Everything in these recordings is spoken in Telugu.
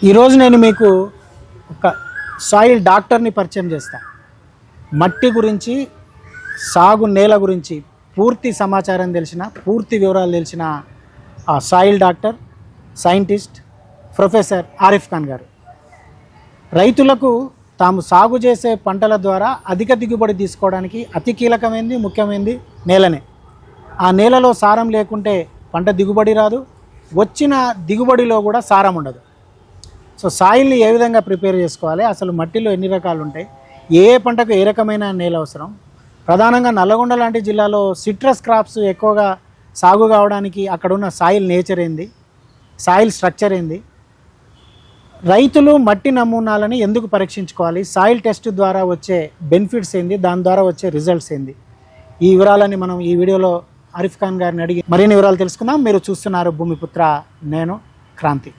ఈరోజు నేను మీకు ఒక సాయిల్ డాక్టర్ని పరిచయం చేస్తాను. మట్టి గురించి, సాగు నేల గురించి పూర్తి సమాచారం తెలిసిన, పూర్తి వివరాలు తెలిసిన ఆ soil doctor, scientist professor Arif Khan గారు. రైతులకు తాము సాగు చేసే పంటల ద్వారా అధిక దిగుబడి తీసుకోవడానికి అతి కీలకమైనది, ముఖ్యమైనది నేలనే. ఆ నేలలో సారం లేకుంటే పంట దిగుబడి రాదు, వచ్చిన దిగుబడిలో కూడా సారం ఉండదు. సో సాయిల్ని ఏ విధంగా ప్రిపేర్ చేసుకోవాలి, అసలు మట్టిలో ఎన్ని రకాలు ఉంటాయి, ఏ పంటకు ఏ రకమైన నేల అవసరం, ప్రధానంగా నల్లగొండ లాంటి జిల్లాలో సిట్రస్ క్రాప్స్ ఎక్కువగా సాగు కావడానికి అక్కడున్న సాయిల్ నేచర్ ఏంది, సాయిల్ స్ట్రక్చర్ ఏంది, రైతులు మట్టి నమూనాలని ఎందుకు పరీక్షించుకోవాలి, సాయిల్ టెస్ట్ ద్వారా వచ్చే బెనిఫిట్స్ ఏంది, దాని ద్వారా వచ్చే రిజల్ట్స్ ఏంది, ఈ వివరాలని మనం ఈ వీడియోలో ఆరిఫ్ ఖాన్ గారిని అడిగి మరిన్ని వివరాలు తెలుసుకుందాం. మీరు చూస్తున్నారు భూమిపుత్ర, నేను క్రాంతి.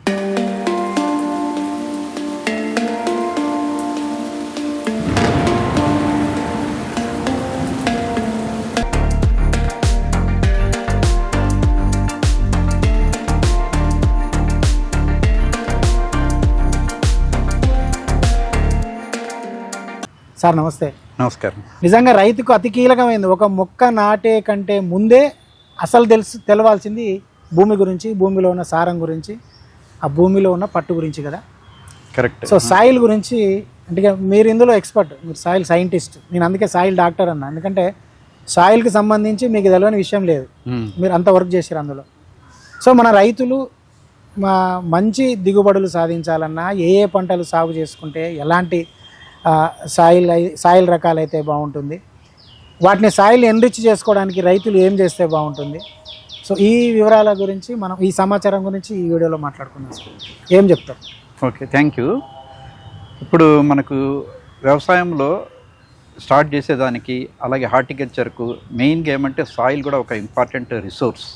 సార్ నమస్తే. నమస్కారం. నిజంగా రైతుకు అతి కీలకమైంది, ఒక మొక్క నాటే కంటే ముందే అసలు తెలవాల్సింది భూమి గురించి, భూమిలో ఉన్న సారం గురించి, ఆ భూమిలో ఉన్న పట్టు గురించి కదా. కరెక్ట్. సో సాయిల్ గురించి అంటే మీరు ఇందులో ఎక్స్పర్ట్, మీరు సాయిల్ సైంటిస్ట్. నేను అందుకే సాయిల్ డాక్టర్ అన్నా, ఎందుకంటే సాయిల్కి సంబంధించి మీకు తెలియని విషయం లేదు, మీరు అంత వర్క్ చేశారు అందులో. సో మన రైతులు మంచి దిగుబడులు సాధించాలన్నా ఏ ఏ పంటలు సాగు చేసుకుంటే ఎలాంటి సాయిల్ రకాలైతే బాగుంటుంది, వాటిని సాయిల్ ఎన్రిచ్ చేసుకోవడానికి రైతులు ఏం చేస్తే బాగుంటుంది, సో ఈ వివరాల గురించి మనం, ఈ సమాచారం గురించి ఈ వీడియోలో మాట్లాడుకుందాం. ఏం చెప్తారు? Okay, thank you. ఇప్పుడు మనకు వ్యవసాయంలో స్టార్ట్ చేసేదానికి, అలాగే హార్టికల్చర్కు మెయిన్గా ఏమంటే సాయిల్ కూడా ఒక ఇంపార్టెంట్ రిసోర్స్.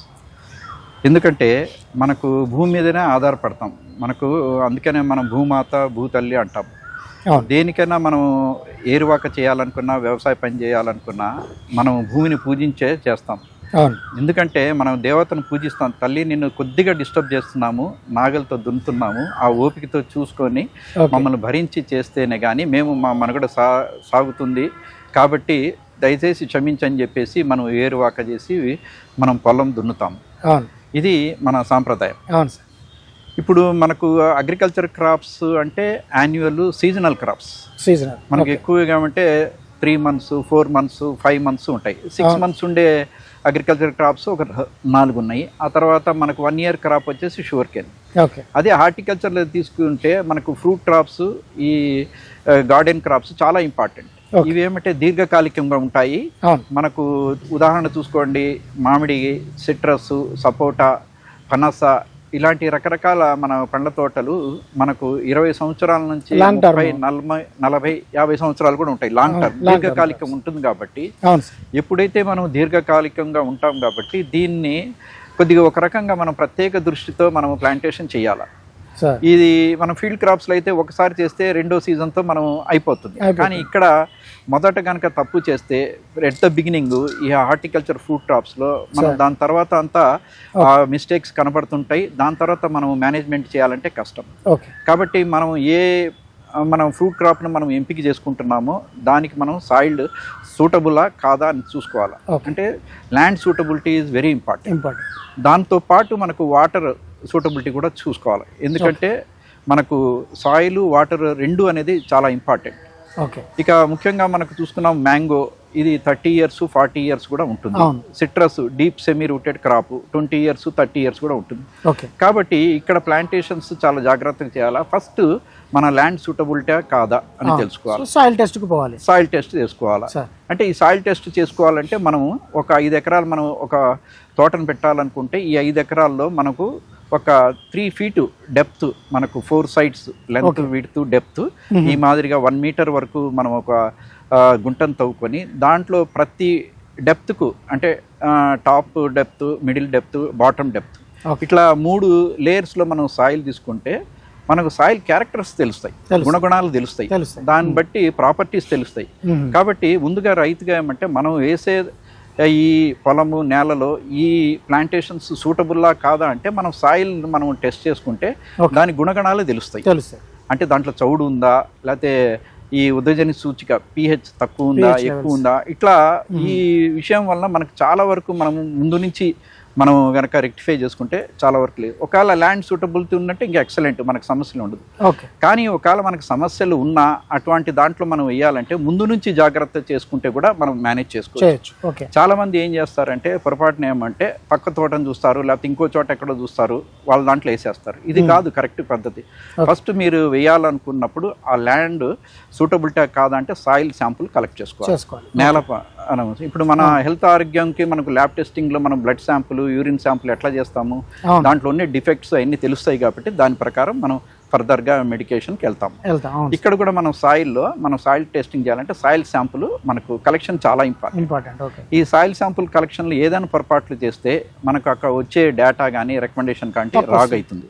ఎందుకంటే మనకు భూమి మీదనే ఆధారపడతాం, మనకు అందుకనే మనం భూమాత, భూతల్లి అంటాం. దేనికైనా మనం ఏరువాక చేయాలనుకున్నా, వ్యవసాయ పని చేయాలనుకున్నా మనం భూమిని పూజించే చేస్తాం. ఎందుకంటే మనం దేవతను పూజిస్తాం. తల్లి, నిన్ను కొద్దిగా డిస్టర్బ్ చేస్తున్నాము, నాగలతో దున్నుతున్నాము, ఆ ఓపికతో చూసుకొని మమ్మల్ని భరించి చేస్తేనే కానీ మేము మా మనుగడ సాగుతుంది, కాబట్టి దయచేసి క్షమించని చెప్పేసి మనం ఏరువాక చేసి మనం పొలం దున్నుతాం. ఇది మన సాంప్రదాయం. అవును సార్. ఇప్పుడు మనకు అగ్రికల్చర్ క్రాప్స్ అంటే యాన్యువల్, సీజనల్ క్రాప్స్. సీజనల్ మనకు ఎక్కువగా అంటే 3 months, 4 months, 5 months ఉంటాయి. 6 months ఉండే అగ్రికల్చర్ క్రాప్స్ ఒక 4 ఉన్నాయి. ఆ తర్వాత మనకు 1 year క్రాప్ వచ్చేసి షుగర్ కేన్. అదే హార్టికల్చర్లో తీసుకుంటే మనకు ఫ్రూట్ క్రాప్స్, ఈ గార్డెన్ క్రాప్స్ చాలా ఇంపార్టెంట్. ఇవి ఏమంటే దీర్ఘకాలికంగా ఉంటాయి. మనకు ఉదాహరణ చూసుకోండి, మామిడి, సిట్రస్, సపోటా, పనస, ఇలాంటి రకరకాల మన పండ్ల తోటలు మనకు 20 సంవత్సరాల నుంచి 30, 40, 50 సంవత్సరాలు కూడా ఉంటాయి. లాంగ్ టర్మ్, దీర్ఘకాలికం ఉంటుంది. కాబట్టి ఎప్పుడైతే మనం దీర్ఘకాలికంగా ఉంటాం కాబట్టి దీన్ని కొద్దిగా ఒక రకంగా మనం ప్రత్యేక దృష్టితో మనం ప్లాంటేషన్ చేయాలి. ఇది మనం ఫీల్డ్ క్రాప్స్లో అయితే ఒకసారి చేస్తే రెండో సీజన్తో మనం అయిపోతుంది. కానీ ఇక్కడ మొదట కనుక తప్పు చేస్తే ఎట్ ద బిగినింగ్ ఈ హార్టికల్చర్ ఫ్రూట్ క్రాప్స్లో మనం దాని తర్వాత అంతా మిస్టేక్స్ కనబడుతుంటాయి. దాని తర్వాత మనం మేనేజ్మెంట్ చేయాలంటే కష్టం. కాబట్టి మనం ఫ్రూట్ క్రాప్ను మనం ఎంపిక చేసుకుంటున్నామో దానికి మనం సాయిల్ సూటబులా కాదా అని చూసుకోవాలి. అంటే land suitability is very important. దాంతోపాటు మనకు వాటర్ సూటబిలిటీ కూడా చూసుకోవాలి. ఎందుకంటే మనకు సాయిల్, వాటర్ రెండు అనేది చాలా ఇంపార్టెంట్. ఇక ముఖ్యంగా మనకు చూసుకున్నాం మ్యాంగో, ఇది 30 years, 40 years కూడా ఉంటుంది. Citrus deep semi rooted crop 20 years, 30 years కూడా ఉంటుంది. కాబట్టి ఇక్కడ ప్లాంటేషన్స్ చాలా జాగ్రత్తగా చేయాలా. ఫస్ట్ మన ల్యాండ్ సూటబిలిటీ కాదా అని తెలుసుకోవాలి. సాయిల్ టెస్ట్కి పోవాలి, సాయిల్ టెస్ట్ చేసుకోవాలి. అంటే ఈ సాయిల్ టెస్ట్ చేసుకోవాలంటే మనము ఒక 5 ఎకరాలు మనం ఒక తోటను పెట్టాలనుకుంటే ఈ 5 ఎకరాల్లో మనకు ఒక 3 feet డెప్త్, మనకు 4 sides లెంత్, విడ్త్, డెప్త్ ఈ మాదిరిగా 1 meter వరకు మనం ఒక గుంటను తవ్వుకొని దాంట్లో ప్రతి డెప్త్కు అంటే top depth, middle depth, bottom depth, ఇట్లా 3 layers మనం సాయిల్ తీసుకుంటే మనకు సాయిల్ క్యారెక్టర్స్ తెలుస్తాయి, గుణగుణాలు తెలుస్తాయి, దాన్ని బట్టి ప్రాపర్టీస్ తెలుస్తాయి. కాబట్టి ముందుగా రైతుగా ఏమంటే మనం వేసే ఈ పొలము నేలలో ఈ ప్లాంటేషన్స్ సూటబుల్లా కాదా అంటే మనం సాయిల్ మనం టెస్ట్ చేసుకుంటే దాని గుణగణాలు తెలుస్తాయి. అంటే దాంట్లో చౌడు ఉందా, లేకపోతే ఈ ఉదయజని సూచిక pH తక్కువ ఉందా, ఎక్కువ ఉందా, ఇట్లా ఈ విషయం వలన మనకు చాలా వరకు మనం ముందు నుంచి మనం కనుక రెక్టిఫై చేసుకుంటే చాలా వరకు లేదు. ఒకవేళ ల్యాండ్ సూటబిలిటీ ఉన్నట్టు ఇంకా ఎక్సలెంట్, మనకు సమస్యలు ఉండదు. కానీ ఒకవేళ మనకు సమస్యలు ఉన్నా అటువంటి దాంట్లో మనం వేయాలంటే ముందు నుంచి జాగ్రత్త చేసుకుంటే కూడా మనం మేనేజ్ చేసుకోవచ్చు. చాలా మంది ఏం చేస్తారంటే పొరపాటున ఏమంటే పక్క తోటను చూస్తారు, లేకపోతే ఇంకో చోట ఎక్కడో చూస్తారు, వాళ్ళ దాంట్లో వేసేస్తారు. ఇది కాదు కరెక్ట్ పద్ధతి. ఫస్ట్ మీరు వేయాలనుకున్నప్పుడు ఆ ల్యాండ్ సూటబిలిటీ కాదంటే సాయిల్ శాంపుల్ కలెక్ట్ చేసుకోవాలి. నేల ఇప్పుడు మన హెల్త్ ఆరోగ్యంకి మనకు ల్యాబ్ టెస్టింగ్ లో మనం బ్లడ్ శాంపుల్, యూరిన్ శాంపుల్ ఎట్లా చేస్తాము, దాంట్లో ఉన్న డిఫెక్ట్స్ అన్ని తెలుస్తాయి కాబట్టి దాని ప్రకారం మనం ఫర్దర్గా మెడికేషన్కి వెళ్తాం. ఇక్కడ కూడా మనం సాయిల్ టెస్టింగ్ చేయాలంటే సాయిల్ శాంపుల్ మనకు కలెక్షన్ చాలా ఇంపార్టెంట్. ఈ సాయిల్ శాంపుల్ కలెక్షన్లో ఏదైనా పొరపాట్లు చేస్తే మనకు అక్కడ వచ్చే డేటా కానీ రికమెండేషన్ కానీ రాగ్ అవుతుంది.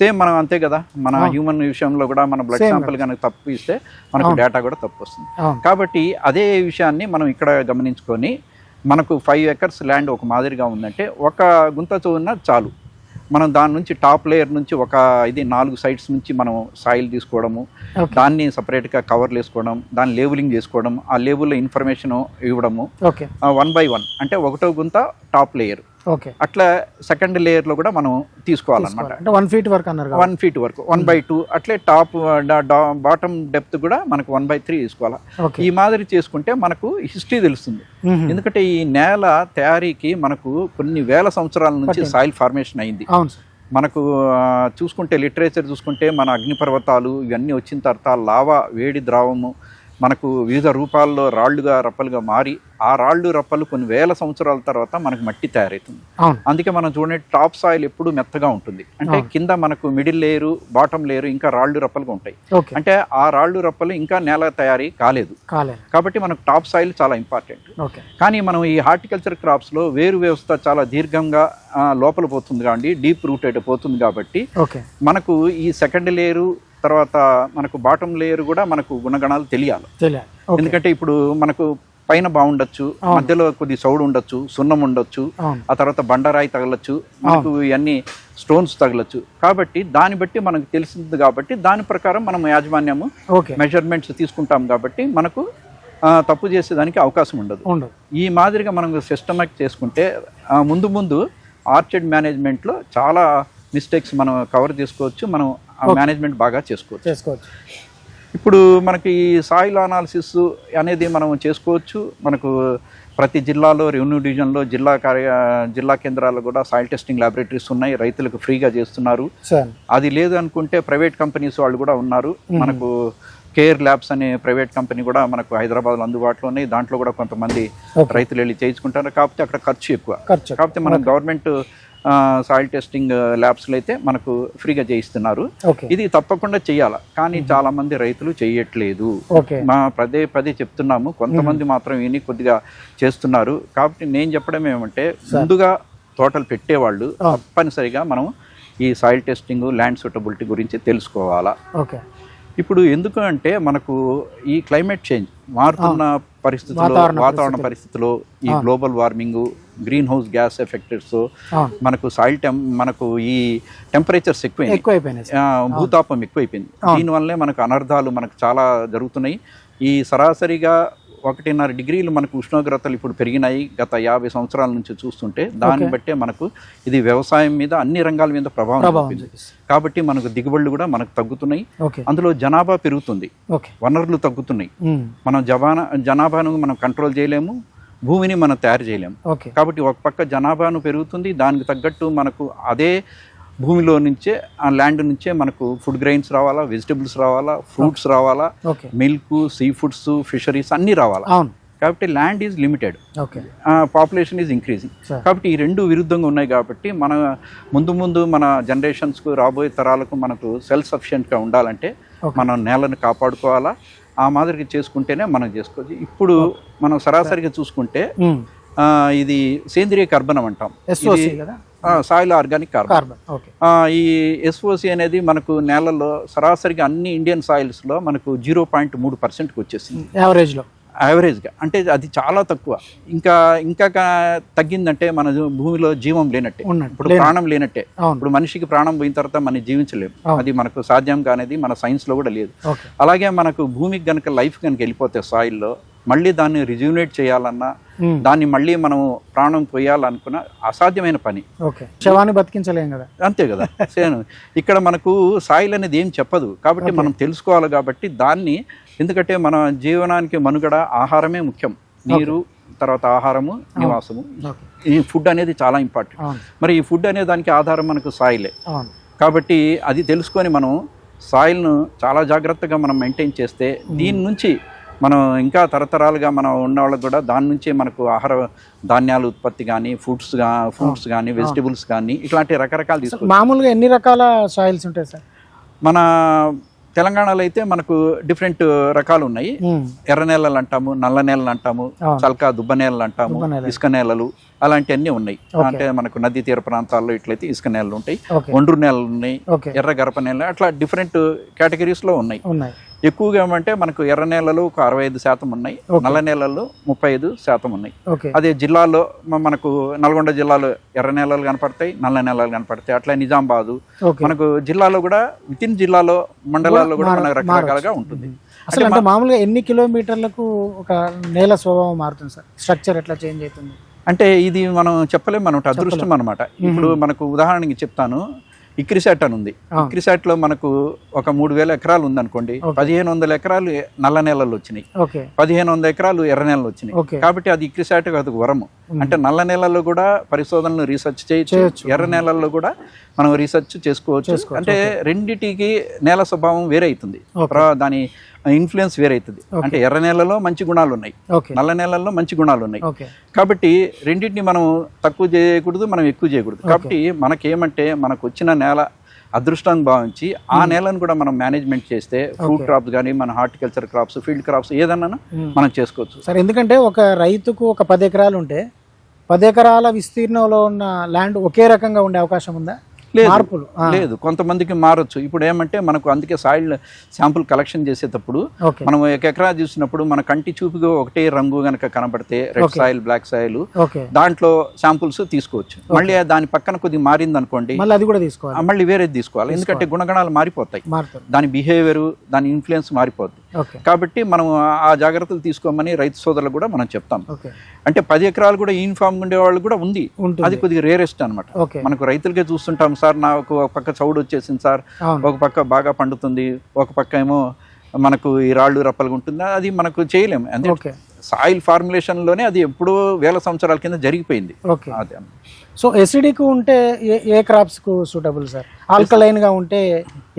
సేమ్ మనం అంతే కదా, మన హ్యూమన్ విషయంలో కూడా మన బ్లడ్ శాంపుల్ కానీ తప్పు ఇస్తే మనకు డేటా కూడా తప్పు వస్తుంది. కాబట్టి అదే విషయాన్ని మనం ఇక్కడ గమనించుకొని మనకు 5 acres ల్యాండ్ ఒక మాదిరిగా ఉందంటే ఒక గుంత చొప్పున చాలు. మనం దాని నుంచి టాప్ లేయర్ నుంచి ఒక 4 సైడ్స్ నుంచి మనం సాయిల్ తీసుకోవడము, దాన్ని సపరేట్గా కవర్లు వేసుకోవడం, దాన్ని లేబులింగ్ చేసుకోవడం, ఆ లేబుల్లో ఇన్ఫర్మేషన్ ఇవ్వడము 1 by 1 అంటే ఒకటో గుంత టాప్ లేయర్. అట్లా సెకండ్ లేయర్ లో కూడా మనం తీసుకోవాలన్నమాట. 1 feet వరకు అన్నారు, 1 feet వరకు 1 by 2 అట్లే టాప్ బాటమ్ డెప్త్ కూడా మనకు 1 by 3 తీసుకోవాలి. ఈ మాదిరి చేసుకుంటే మనకు హిస్టరీ తెలుస్తుంది. ఎందుకంటే ఈ నేల తయారీకి మనకు కొన్ని వేల సంవత్సరాల నుంచి సాయిల్ ఫార్మేషన్ అయింది. మనకు చూసుకుంటే లిటరేచర్ చూసుకుంటే మన అగ్నిపర్వతాలు ఇవన్నీ వచ్చిన తర్వాత లావా వేడి ద్రావము మనకు వివిధ రూపాల్లో రాళ్లుగా రప్పలుగా మారి ఆ రాళ్ళు రప్పలు కొన్ని వేల సంవత్సరాల తర్వాత మనకు మట్టి తయారవుతుంది. అందుకే మనం చూడండి టాప్ సాయిల్ ఎప్పుడు మెత్తగా ఉంటుంది, అంటే కింద మనకు మిడిల్ లేయరు బాటమ్ లేయరు ఇంకా రాళ్ళు రప్పలుగా ఉంటాయి. అంటే ఆ రాళ్ళు రప్పలు ఇంకా నేల తయారీ కాలేదు కాబట్టి మనకు టాప్ సాయిల్ చాలా ఇంపార్టెంట్. కానీ మనం ఈ హార్టికల్చర్ క్రాప్స్ లో వేరు వ్యవస్థ చాలా దీర్ఘంగా లోపల పోతుంది కాబట్టి డీప్ రూటెడ్ పోతుంది కాబట్టి మనకు ఈ సెకండ్ లేయరు తర్వాత మనకు బాటమ్ లేయర్ కూడా మనకు గుణగణాలు తెలియాలి. ఎందుకంటే ఇప్పుడు మనకు పైన బాగుండొచ్చు, మధ్యలో కొద్ది సౌడు ఉండొచ్చు, సున్నం ఉండొచ్చు, ఆ తర్వాత బండరాయి తగలచ్చు, మనకు ఇవన్నీ స్టోన్స్ తగలచ్చు. కాబట్టి దాన్ని బట్టి మనకు తెలిసింది కాబట్టి దాని ప్రకారం మనం యాజమాన్యము మెజర్మెంట్స్ తీసుకుంటాం కాబట్టి మనకు తప్పు చేసేదానికి అవకాశం ఉండదు. ఈ మాదిరిగా మనం సిస్టమాటిక్ చేసుకుంటే ముందు ఆర్చర్డ్ మేనేజ్మెంట్లో చాలా మిస్టేక్స్ మనం కవర్ చేసుకోవచ్చు, మనం మేనేజ్మెంట్ బాగా చేసుకోవచ్చు. ఇప్పుడు మనకి సాయిల్ అనాలిసిస్ అనేది మనం చేసుకోవచ్చు. మనకు ప్రతి జిల్లాలో రెవెన్యూ డివిజన్లో జిల్లా కేంద్రాల్లో కూడా సాయిల్ టెస్టింగ్ ల్యాబొరేటరీస్ ఉన్నాయి, రైతులకు ఫ్రీగా చేస్తున్నారు. అది లేదు అనుకుంటే ప్రైవేట్ కంపెనీస్ వాళ్ళు కూడా ఉన్నారు. మనకు కేర్ ల్యాబ్స్ అనే ప్రైవేట్ కంపెనీ కూడా మనకు హైదరాబాద్లో అందుబాటులో ఉన్నాయి. దాంట్లో కూడా కొంతమంది రైతులు వెళ్ళి చేయించుకుంటారు. కాకపోతే అక్కడ ఖర్చు ఎక్కువ. కాకపోతే మనం గవర్నమెంట్ సాయిల్ టెస్టింగ్ ల్యాబ్స్లో అయితే మనకు ఫ్రీగా చేయిస్తున్నారు. ఇది తప్పకుండా చేయాలి, కానీ చాలా మంది రైతులు చేయట్లేదు. మా పదే చెప్తున్నాము, కొంతమంది మాత్రం విని కొద్దిగా చేస్తున్నారు. కాబట్టి నేను చెప్పడం ఏమంటే ముందుగా తోటలు పెట్టేవాళ్ళు తప్పనిసరిగా మనం ఈ సాయిల్ టెస్టింగ్ ల్యాండ్ సూటబిలిటీ గురించి తెలుసుకోవాలా. ఇప్పుడు ఎందుకు అంటే మనకు ఈ క్లైమేట్ చేంజ్ మారుతున్న పరిస్థితుల్లో, వాతావరణ పరిస్థితుల్లో ఈ global warming, green house gas effects, మనకు మనకు ఈ టెంపరేచర్స్ ఎక్కువైపోయినాయి, భూతాపం ఎక్కువైపోయింది. దీనివల్లే మనకు అనర్థాలు మనకు చాలా జరుగుతున్నాయి. ఈ సరాసరిగా 1.5 డిగ్రీలు మనకు ఉష్ణోగ్రతలు ఇప్పుడు పెరిగినాయి గత 50 సంవత్సరాల నుంచి చూస్తుంటే. దాన్ని బట్టే మనకు ఇది వ్యవసాయం మీద అన్ని రంగాల మీద ప్రభావం చూపింది. కాబట్టి మనకు దిగుబడులు కూడా మనకు తగ్గుతున్నాయి. అందులో జనాభా పెరుగుతుంది, వనరులు తగ్గుతున్నాయి. మనం జనాభాను మనం కంట్రోల్ చేయలేము, భూమిని మనం తయారు చేయలేము. కాబట్టి ఒక పక్క జనాభాను పెరుగుతుంది, దానికి తగ్గట్టు మనకు అదే భూమిలో నుంచే ఆ ల్యాండ్ నుంచే మనకు ఫుడ్ గ్రెయిన్స్ రావాలా, వెజిటబుల్స్ రావాలా, ఫ్రూట్స్ రావాలా, మిల్క్, సీ ఫుడ్స్, ఫిషరీస్ అన్నీ రావాలా. కాబట్టి land is limited, population is increasing. కాబట్టి ఈ రెండు విరుద్ధంగా ఉన్నాయి. కాబట్టి మన ముందు మన జనరేషన్స్కు, రాబోయే తరాలకు మనకు సెల్ఫ్ సఫిషియెంట్గా ఉండాలంటే మనం నేలను కాపాడుకోవాలా. ఆ మాదిరిగా చేసుకుంటేనే మనం చేసుకోవచ్చు. ఇప్పుడు మనం సరాసరిగా చూసుకుంటే ఇది సేంద్రియ కర్బనం అంటాం, సాయిల్ ఆర్గానిక్ కార్బన్. ఈ SOC అనేది మనకు నేలలో సరాసరిగా అన్ని ఇండియన్ సాయిల్స్లో మనకు 0.3%కి వచ్చేసింది యావరేజ్గా, అంటే అది చాలా తక్కువ. ఇంకా ఇంకా తగ్గిందంటే మన భూమిలో జీవం లేనట్టే, ఇప్పుడు ప్రాణం లేనట్టే. ఇప్పుడు మనిషికి ప్రాణం పోయిన తర్వాత మనం జీవించలేము, అది మనకు సాధ్యం కానిది, మన సైన్స్లో కూడా లేదు. అలాగే మనకు భూమికి కనుక లైఫ్ కనుక వెళ్ళిపోతే సాయిల్లో, మళ్ళీ దాన్ని రిజ్యూనేట్ చేయాలన్నా, దాన్ని మళ్ళీ మనం ప్రాణం పోయాలనుకున్న అసాధ్యమైన పని. శవాన్ని బతికించలేం కదా, అంతే కదా. సేను ఇక్కడ మనకు సాయిల్ అనేది ఏం చెప్పదు, కాబట్టి మనం తెలుసుకోవాలి. కాబట్టి దాన్ని, ఎందుకంటే మన జీవనానికి మనుగడ ఆహారమే ముఖ్యం, నీరు, తర్వాత ఆహారము, నివాసము, ఈ ఫుడ్ అనేది చాలా ఇంపార్టెంట్. మరి ఈ ఫుడ్ అనే దానికి ఆధారం మనకు సాయిలే. కాబట్టి అది తెలుసుకొని మనం సాయిల్ను చాలా జాగ్రత్తగా మనం మెయింటైన్ చేస్తే, దీని నుంచి మనం ఇంకా తరతరాలుగా మనం ఉన్న వాళ్ళకి కూడా దాని నుంచే మనకు ఆహార ధాన్యాలు ఉత్పత్తి కానీ, ఫ్రూట్స్ కానీ, వెజిటబుల్స్ కానీ, ఇట్లాంటి రకరకాలు తీసుకోవచ్చు. మామూలుగా ఎన్ని రకాల సాయిల్స్ ఉంటాయి సార్? మన తెలంగాణలో అయితే మనకు డిఫరెంట్ రకాలు ఉన్నాయి. ఎర్ర నేలలు అంటాము, నల్ల నేలలు అంటాము, చల్కా దుబ్బ నేలలు అంటాము, ఇసుక నేలలు, అలాంటివన్నీ ఉన్నాయి. అంటే మనకు నదీ తీర ప్రాంతాల్లో ఇట్లయితే ఇసుక నేలలు ఉంటాయి, ఒండ్రు నేలలు ఉన్నాయి, ఎర్ర గరప నేలలు, అట్లా డిఫరెంట్ కేటగిరీస్లో ఉన్నాయి. ఎక్కువగా ఏమంటే మనకు ఎర్ర నేలలు ఒక 65% ఉన్నాయి, నల్ల నేలలు 35% ఉన్నాయి. అదే జిల్లాలో మనకు నల్గొండ జిల్లాలో ఎర్ర నేలలు కనపడతాయి, నల్ల నేలలు కనపడతాయి. అట్లా నిజామాబాదు మనకు జిల్లాలో కూడా, విత్ ఇన్ జిల్లాలో మండలాల్లో కూడా మనకు రకరకాలుగా ఉంటుంది. అసలు అంటే మామూలుగా ఎన్ని కిలోమీటర్లకు ఒక నేల స్వభావం మారుతుంది సార్? స్ట్రక్చర్ ఎట్లా చేంజ్ అవుతుంది అంటే ఇది మనం చెప్పలేము, మన అదృష్టం అనమాట. ఇప్పుడు మనకు ఉదాహరణకి చెప్తాను, ఇక్రిసాట్ అని ఉంది. ఇక్రిసాట్లో మనకు ఒక 3000 ఎకరాలు ఉందనుకోండి, 1500 ఎకరాలు నల్ల నేలలు వచ్చినాయి, 1500 ఎకరాలు ఎర్ర నేలలు వచ్చినాయి. కాబట్టి అది ఇక్రిసాట్ అది వరము. అంటే నల్ల నేలల్లో కూడా పరిశోధనలు రీసెర్చ్ చేయొచ్చు, ఎర్ర నేలల్లో కూడా మనం రీసెర్చ్ చేసుకోవచ్చు. అంటే రెండిటికి నేల స్వభావం వేరే అవుతుంది, దాని ఇన్ఫ్లుయెన్స్ వేరే అవుతుంది. అంటే ఎర్ర నేలలో మంచి గుణాలు ఉన్నాయి, నల్ల నేలల్లో మంచి గుణాలు ఉన్నాయి. కాబట్టి రెండింటిని మనం తక్కువ చేయకూడదు, మనం ఎక్కువ చేయకూడదు. కాబట్టి మనకేమంటే మనకు వచ్చిన నేల అదృష్టాన్ని భావించి ఆ నేలను కూడా మనం మేనేజ్మెంట్ చేస్తే ఫ్రూట్ క్రాప్స్ కానీ, మన హార్టికల్చర్ క్రాప్స్, ఫీల్డ్ క్రాప్స్ ఏదన్నా మనం చేసుకోవచ్చు సార్. ఎందుకంటే ఒక రైతుకు ఒక 10 ఎకరాలు ఉంటే 10 ఎకరాల విస్తీర్ణంలో ఉన్న ల్యాండ్ ఒకే రకంగా ఉండే అవకాశం ఉందా? లేదు, కొంతమందికి మారొచ్చు. ఇప్పుడు ఏమంటే మనకు అందుకే సాయిల్ శాంపుల్ కలెక్షన్ చేసేటప్పుడు మనం 1 ఎకరా చూసినప్పుడు మన కంటి చూపుగా ఒకటే రంగు గనక కనబడితే, రెడ్ సాయిల్, బ్లాక్ సాయిల్, దాంట్లో శాంపుల్స్ తీసుకోవచ్చు. మళ్ళీ దాని పక్కన కొద్దిగా మారింది అనుకోండి, మళ్ళీ వేరేది తీసుకోవాలి. ఎందుకంటే గుణగణాలు మారిపోతాయి, దాని బిహేవియర్, దాని ఇన్ఫ్లుయెన్స్ మారిపోద్ది. కాబట్టి మనం ఆ జాగ్రత్తలు తీసుకోమని రైతు సోదరులు కూడా మనం చెప్తాం. అంటే 10 ఎకరాలు కూడా యూనిఫామ్ ఉండే వాళ్ళు కూడా ఉంది, అది కొద్దిగా రేరెస్ట్ అనమాట. మనకు రైతులకే చూస్తుంటాం, సార్ నాకు ఒక పక్క చౌడు వచ్చేసింది సార్, ఒక పక్క బాగా పండుతుంది, ఒక పక్క ఏమో మనకు ఈ రాళ్ళు రప్పలుగా ఉంటుంది, అది మనకు చేయలేము. అంటే సాయిల్ ఫార్ములేషన్లోనే అది ఎప్పుడో వేల సంవత్సరాల కింద జరిగిపోయింది. అదే. సో ఎసిడిక్ ఉంటే ఏ క్రాప్స్కు సూటబుల్ సార్? ఆల్కలైన్ గా ఉంటే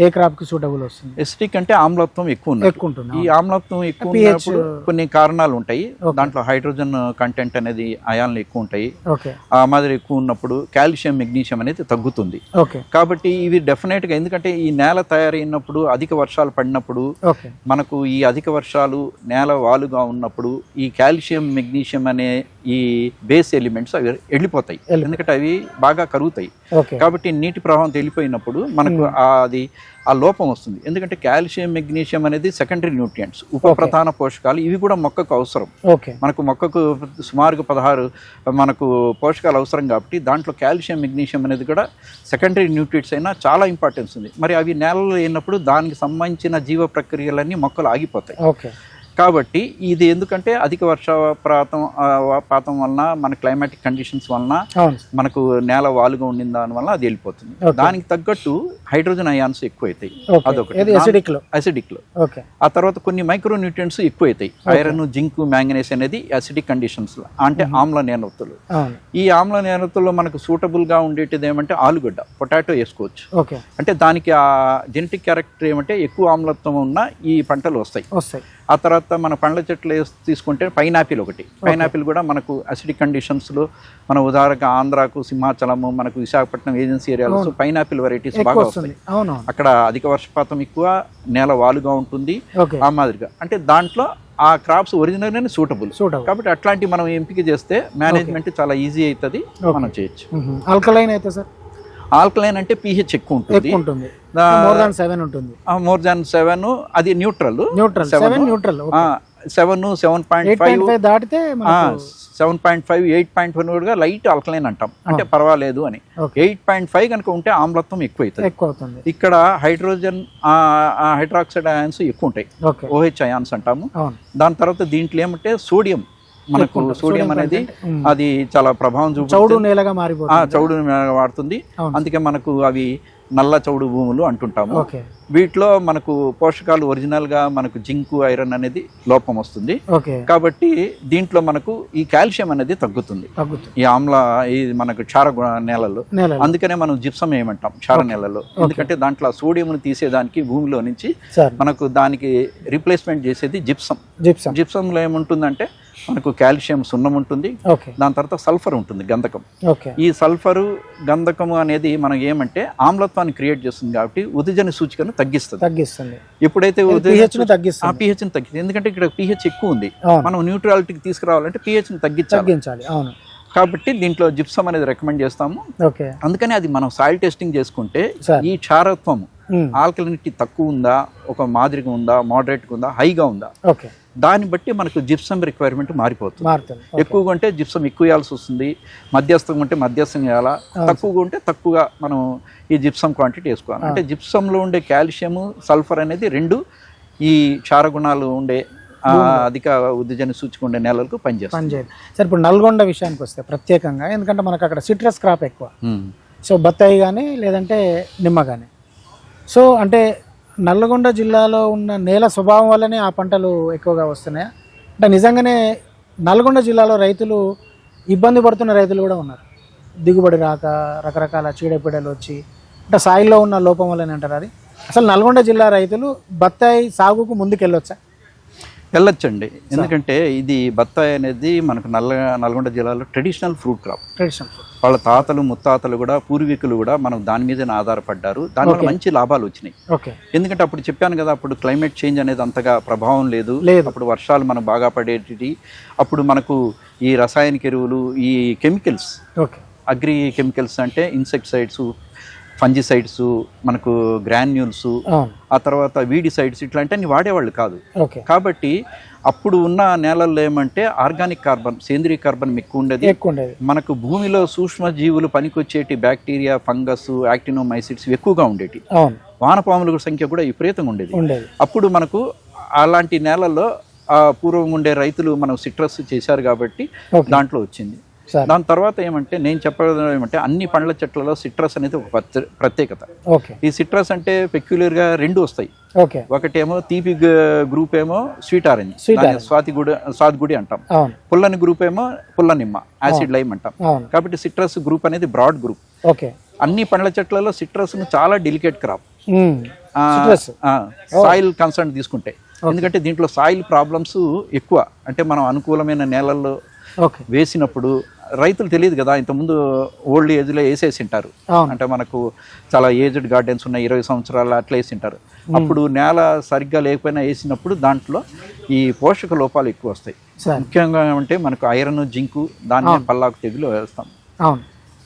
ఏ క్రాప్ కి సూటబుల్ వస్తుంది? ఎసిడిక్ అంటే ఆమ్లత్వం ఎక్కువ ఉంటుంది. ఈ ఆమ్లత్వం ఎక్కువ ఉన్నప్పుడు కొన్ని కారణాలు ఉంటాయి. దాంట్లో హైడ్రోజన్ కంటెంట్ అనేది అయాన్లు ఎక్కువ ఉంటాయి. ఆ మాదిరి ఎక్కువ ఉన్నప్పుడు కాల్షియం, మెగ్నీషియం అనేది తగ్గుతుంది. కాబట్టి ఇవి డెఫినెట్ గా, ఎందుకంటే ఈ నేల తయారైనప్పుడు అధిక వర్షాలు పడినప్పుడు, మనకు ఈ అధిక వర్షాలు నేల వాలుగా ఉన్నప్పుడు ఈ కాల్షియం, మెగ్నీషియం అనే ఈ బేస్ ఎలిమెంట్స్ అవి వెళ్ళిపోతాయి, ఎందుకంటే అవి బాగా కరుగుతాయి. కాబట్టి నీటి ప్రవాహం వెళ్ళిపోయినప్పుడు మనకు అది ఆ లోపం వస్తుంది. ఎందుకంటే కాల్షియం, మెగ్నీషియం అనేది సెకండరీ న్యూట్రియంట్స్, ఉప ప్రధాన పోషకాలు. ఇవి కూడా మొక్కకు అవసరం. మనకు మొక్కకు సుమారుగా 16 మనకు పోషకాలు అవసరం. కాబట్టి దాంట్లో కాల్షియం, మెగ్నీషియం అనేది కూడా సెకండరీ న్యూట్రియంట్స్ అయినా చాలా ఇంపార్టెన్స్ ఉంది. మరి అవి నేలలో అయినప్పుడు దానికి సంబంధించిన జీవ ప్రక్రియలన్నీ మొక్కలు ఆగిపోతాయి. కాబట్టి ఇది ఎందుకంటే అధిక వర్షపాతం వలన, మన క్లైమాటిక్ కండిషన్స్ వలన, మనకు నేల వాలుగా ఉండిన దాని వల్ల అది వెళ్ళిపోతుంది. దానికి తగ్గట్టు హైడ్రోజన్ అయాన్స్ ఎక్కువ అవుతాయి, అదొకటి అసిడిక్ లో. ఆ తర్వాత కొన్ని మైక్రో న్యూట్రియంట్స్ ఎక్కువ అవుతాయి, ఐరన్, జింక్, మ్యాంగనీస్ అనేది అసిడిక్ కండిషన్స్ లో, అంటే ఆమ్ల నేనొత్తులు. ఈ ఆమ్ల నేనొత్తుల్లో మనకు సూటబుల్ గా ఉండేటిది ఏమంటే ఆలుగడ్డ, పొటాటో వేసుకోవచ్చు. అంటే దానికి ఆ జెనెటిక్ క్యారెక్టర్ ఏమంటే ఎక్కువ ఆమ్లత్వం ఉన్న ఈ పంటలు వస్తాయి. ఆ తర్వాత మన పండ్ల చెట్లు తీసుకుంటే పైనాపిల్ ఒకటి. పైనాపిల్ కూడా మనకు అసిడిక్ కండిషన్స్లో, మన ఉదాహరణగా ఆంధ్రాకు, సింహాచలము, మనకు విశాఖపట్నం ఏజెన్సీ ఏరియాలో పైనాపిల్ వెరైటీస్ బాగా వస్తాయి. అక్కడ అధిక వర్షపాతం ఎక్కువ, నేల వాలుగా ఉంటుంది. ఆ మాదిరిగా అంటే దాంట్లో ఆ క్రాప్స్ ఒరిజినల్ సూటబుల్. కాబట్టి అట్లాంటివి మనం ఎంపిక చేస్తే మేనేజ్మెంట్ చాలా ఈజీ అవుతుంది, మనం చేయొచ్చు. ఆల్కలైన్ అయితే సార్? ఆల్కలైన్ అంటే pH ఎక్కువ ఉంటుంది, మోర్ దాన్ 7 ఉంటుంది. మోర్ దాన్ 7 అది న్యూట్రల్. 7.5 8.5 దాటితే మనకు 7.5 8.1 కూడా లైట్ ఆల్కలైన్ అంటాం, అంటే పర్వాలేదు అని. 8.5 కనుక ఉంటే ఆమ్లత్వం ఎక్కువ అవుతుంది. ఇక్కడ హైడ్రోజన్ హైడ్రాక్సైడ్ అయాన్స్ ఎక్కువ ఉంటాయి, OH అయాన్స్ అంటాము. దాని తర్వాత దీంట్లో ఏమంటే సోడియం, మనకు సోడియం అనేది అది చాలా ప్రభావం చూపుతుంది, చౌడు నేలగా మారిపోతుంది, చౌడు నేలగా మారుతుంది. అందుకే మనకు అవి నల్ల చౌడు భూములు అంటుంటాము. వీటిలో మనకు పోషకాలు ఒరిజినల్ గా మనకు జింకు ఐరన్ అనేది లోపం వస్తుంది. కాబట్టి దీంట్లో మనకు ఈ కాల్షియం అనేది తగ్గుతుంది ఈ ఈ మనకు క్షార నేలలో. అందుకనే మనం జిప్సం ఏమంటాం క్షార నేలలో, ఎందుకంటే దాంట్లో సోడియం తీసేదానికి భూమిలో నుంచి మనకు దానికి రీప్లేస్మెంట్ చేసేది జిప్సం. జిప్సంలో ఏముంటుందంటే మనకు కాల్షియం సున్నం ఉంటుంది, దాని తర్వాత సల్ఫర్ ఉంటుంది, గంధకం. ఈ సల్ఫరు గంధకము అనేది మనం ఏమంటే ఆమ్లత్వాన్ని క్రియేట్ చేస్తుంది కాబట్టి ఉదజని సూచికను తగ్గిస్తుంది. ఎప్పుడైతే pH ని తగ్గిస్తుంది, ఎందుకంటే ఇక్కడ pH ఎక్కువ ఉంది, మనం న్యూట్రాలిటీకి తీసుకురావాలంటే pH ని తగ్గించాలి. కాబట్టి దీంట్లో జిప్సం అనేది రికమెండ్ చేస్తాము. అందుకని అది మనం సాయిల్ టెస్టింగ్ చేసుకుంటే ఈ క్షారత్వము ఆల్కలినిటీ తక్కువ ఉందా, ఒక మాదిరిగా ఉందా, మోడరేట్గా ఉందా, హైగా ఉందా, దాన్ని బట్టి మనకు జిప్సం రిక్వైర్మెంట్ మారిపోతుంది. ఎక్కువగా ఉంటే జిప్సం ఎక్కువ వేయాల్సి వస్తుంది, మధ్యస్థంగా ఉంటే మధ్యస్థం వేయాలా, తక్కువగా ఉంటే తక్కువగా మనం ఈ జిప్సం క్వాంటిటీ వేసుకోవాలి. అంటే జిప్సంలో ఉండే కాల్షియం సల్ఫర్ అనేది రెండు ఈ క్షార గుణాలు ఉండే అధిక ఉద్దిజన సూచిక ఉండే నేలలకు పనిచేస్తుంది. సరే, ఇప్పుడు నల్గొండ విషయానికి వస్తే ప్రత్యేకంగా, ఎందుకంటే మనకు అక్కడ సిట్రస్ క్రాప్ ఎక్కువ, సో బత్తాయి కానీ లేదంటే నిమ్మ కానీ. సో అంటే నల్గొండ జిల్లాలో ఉన్న నేల స్వభావం వల్లనే ఆ పంటలు ఎక్కువగా వస్తున్నాయా? అంటే నిజంగానే నల్గొండ జిల్లాలో రైతులు ఇబ్బంది పడుతున్న రైతులు కూడా ఉన్నారు, దిగుబడి రాక రకరకాల చీడపీడలు వచ్చి, అంటే సాయిల్లో ఉన్న లోపం వల్లనే అంటారు. అది అసలు నల్గొండ జిల్లా రైతులు బత్తాయి సాగుకు ముందుకు వెళ్ళొచ్చండి, ఎందుకంటే ఇది బత్తాయి అనేది మనకు నల్గొండ జిల్లాలో ట్రెడిషనల్ ఫ్రూట్ క్రాప్. వాళ్ళ తాతలు ముత్తాతలు కూడా పూర్వీకులు కూడా మనం దాని మీదనే ఆధారపడ్డారు, దానివల్ల మంచి లాభాలు వచ్చినాయి. ఎందుకంటే అప్పుడు చెప్పాను కదా, అప్పుడు క్లైమేట్ చేంజ్ అనేది అంతగా ప్రభావం లేదు, అప్పుడు వర్షాలు మనం బాగా పడేటి. అప్పుడు మనకు ఈ రసాయనిక ఎరువులు, ఈ కెమికల్స్, అగ్రి కెమికల్స్ అంటే ఇన్సెక్టిసైడ్స్, ఫంజిసైడ్స్, మనకు గ్రాన్యూల్స్, ఆ తర్వాత వీడిసైడ్స్ ఇట్లాంటివన్నీ వాడేవాళ్ళు కాదు. కాబట్టి అప్పుడు ఉన్న నేలల్లో ఏమంటే ఆర్గానిక్ కార్బన్, సేంద్రీయ కార్బన్ ఎక్కువ ఉండేది. మనకు భూమిలో సూక్ష్మ జీవులు పనికొచ్చేటి బ్యాక్టీరియా, ఫంగస్, యాక్టినోమైసిడ్స్ ఎక్కువగా ఉండేటి. వానపాముల సంఖ్య కూడా విపరీతంగా ఉండేది. అప్పుడు మనకు అలాంటి నేలల్లో పూర్వం ఉండే రైతులు మనం సిట్రస్ చేశారు కాబట్టి దాంట్లో వచ్చింది. దాని తర్వాత ఏమంటే నేను చెప్పడం ఏమంటే అన్ని పండ్ల చెట్లలో సిట్రస్ అనేది ఒక ప్రత్యేకత. ఈ సిట్రస్ అంటే పెక్యులర్ గా రెండు వస్తాయి, ఒకటేమో తీపి గ్రూప్ ఏమో స్వీట్ ఆరెంజ్, స్వాతిగుడి అంటాం, పుల్లని గ్రూప్ ఏమో పుల్ల నిమ్మ, యాసిడ్ లైమ్ అంటాం. కాబట్టి సిట్రస్ గ్రూప్ అనేది బ్రాడ్ గ్రూప్. అన్ని పండ్ల చెట్లలో సిట్రస్ చాలా డెలికేట్ క్రాప్ సాయిల్ కన్సర్న్ తీసుకుంటే, ఎందుకంటే దీంట్లో సాయిల్ ప్రాబ్లమ్స్ ఎక్కువ. అంటే మనం అనుకూలమైన నేలల్లో వేసినప్పుడు రైతులు తెలియదు కదా, ఇంతకుముందు ఓల్డ్ ఏజ్లో వేసేసి ఉంటారు, అంటే మనకు చాలా ఏజ్డ్ గార్డెన్స్ ఉన్నాయి, 20 సంవత్సరాలు అట్లా వేసింటారు. అప్పుడు నేల సరిగ్గా లేకపోయినా వేసినప్పుడు దాంట్లో ఈ పోషక లోపాలు ఎక్కువ వస్తాయి. ముఖ్యంగా అంటే మనకు ఐరన్, జింకు, దాన్ని పల్లాకు తెగులు వేస్తాం.